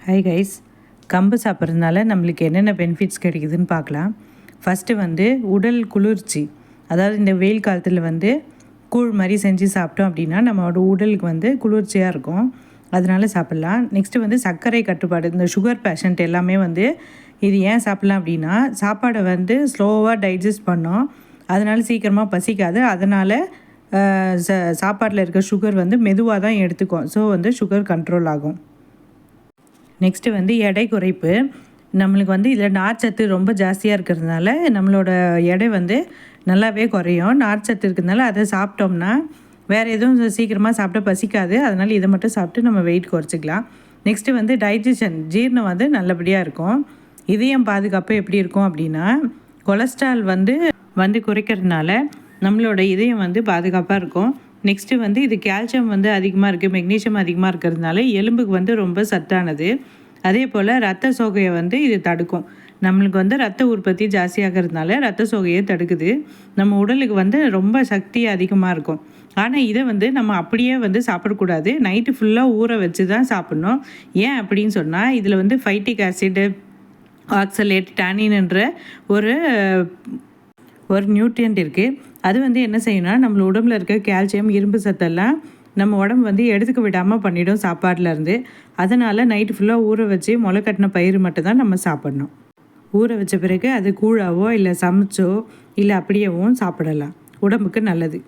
Hi guys, கம்பு சாப்பிட்றதுனால நம்மளுக்கு என்னென்ன பெனிஃபிட்ஸ் கிடைக்குதுன்னு பார்க்கலாம். ஃபஸ்ட்டு வந்து உடல் குளிர்ச்சி, அதாவது இந்த வெயில் காலத்தில் வந்து கூழ் மாதிரி செஞ்சு சாப்பிட்டோம் அப்படின்னா நம்மளோட உடலுக்கு வந்து குளிர்ச்சியாக இருக்கும், அதனால சாப்பிட்லாம். நெக்ஸ்ட்டு வந்து சர்க்கரை கட்டுப்பாடு, இந்த சுகர் பேஷண்ட் எல்லாமே வந்து இது ஏன் சாப்பிட்லாம் அப்படின்னா சாப்பாடை வந்து ஸ்லோவாக டைஜஸ்ட் பண்ணோம், அதனால் சீக்கிரமாக பசிக்காது, அதனால் சாப்பாட்டில் இருக்க சுகர் வந்து மெதுவாக தான் எடுத்துக்கும். ஸோ வந்து சுகர் கண்ட்ரோல் ஆகும். நெக்ஸ்ட்டு வந்து எடை குறைப்பு. நம்மளுக்கு வந்து இதில் நார்ச்சத்து ரொம்ப ஜாஸ்தியாக இருக்கிறதுனால நம்மளோட எடை வந்து நல்லாவே குறையும். நார்ச்சத்து இருக்கிறதுனால அதை சாப்பிட்டோம்னா வேறு எதுவும் சீக்கிரமாக சாப்பிட்டா பசிக்காது, அதனால் இதை மட்டும் சாப்பிட்டு நம்ம வெயிட் குறைச்சிக்கலாம். நெக்ஸ்ட்டு வந்து டைஜஷன், ஜீரணம் வந்து நல்லபடியாக இருக்கும். இதயம் பாதுகாப்பு எப்படி இருக்கும் அப்படின்னா கொலஸ்ட்ரால் வந்து குறைக்கிறதுனால நம்மளோட இதயம் வந்து பாதுகாப்பாக இருக்கும். நெக்ஸ்ட்டு வந்து இது கால்சியம் வந்து அதிகமாக இருக்குது, மெக்னீஷியம் அதிகமாக இருக்கிறதுனால எலும்புக்கு வந்து ரொம்ப சத்தானது. அதே போல் ரத்த சோகையை வந்து இது தடுக்கும். நம்மளுக்கு வந்து ரத்த உற்பத்தி ஜாஸ்தியாகிறதுனால ரத்த சோகையை தடுக்குது. நம்ம உடலுக்கு வந்து ரொம்ப சக்தி அதிகமாக இருக்கும். ஆனால் இதை வந்து நம்ம அப்படியே வந்து சாப்பிடக்கூடாது, நைட்டு ஃபுல்லாக ஊற வச்சு தான் சாப்பிட்ணும். ஏன் அப்படின்னு சொன்னால் இதில் வந்து ஃபைட்டிக் ஆசிடு, ஆக்சலேட், டானின்ன்ற ஒரு நியூட்ரியன்ட் இருக்குது. அது வந்து என்ன செய்யணும்னா நம்ம உடம்புல இருக்க கால்சியம், இரும்பு சத்தெல்லாம் நம்ம உடம்பு வந்து எடுத்துக்க விடாமல் பண்ணிவிடும் சாப்பாட்டிலேருந்து. அதனால் நைட்டு ஃபுல்லாக ஊற வச்சு முளைக்கட்டின பயிர் மட்டும் தான் நம்ம சாப்பிட்ணும். ஊற வச்ச பிறகு அது கூழாவோ இல்லை சமைச்சோ இல்லை அப்படியேவும் சாப்பிடலாம், உடம்புக்கு நல்லது.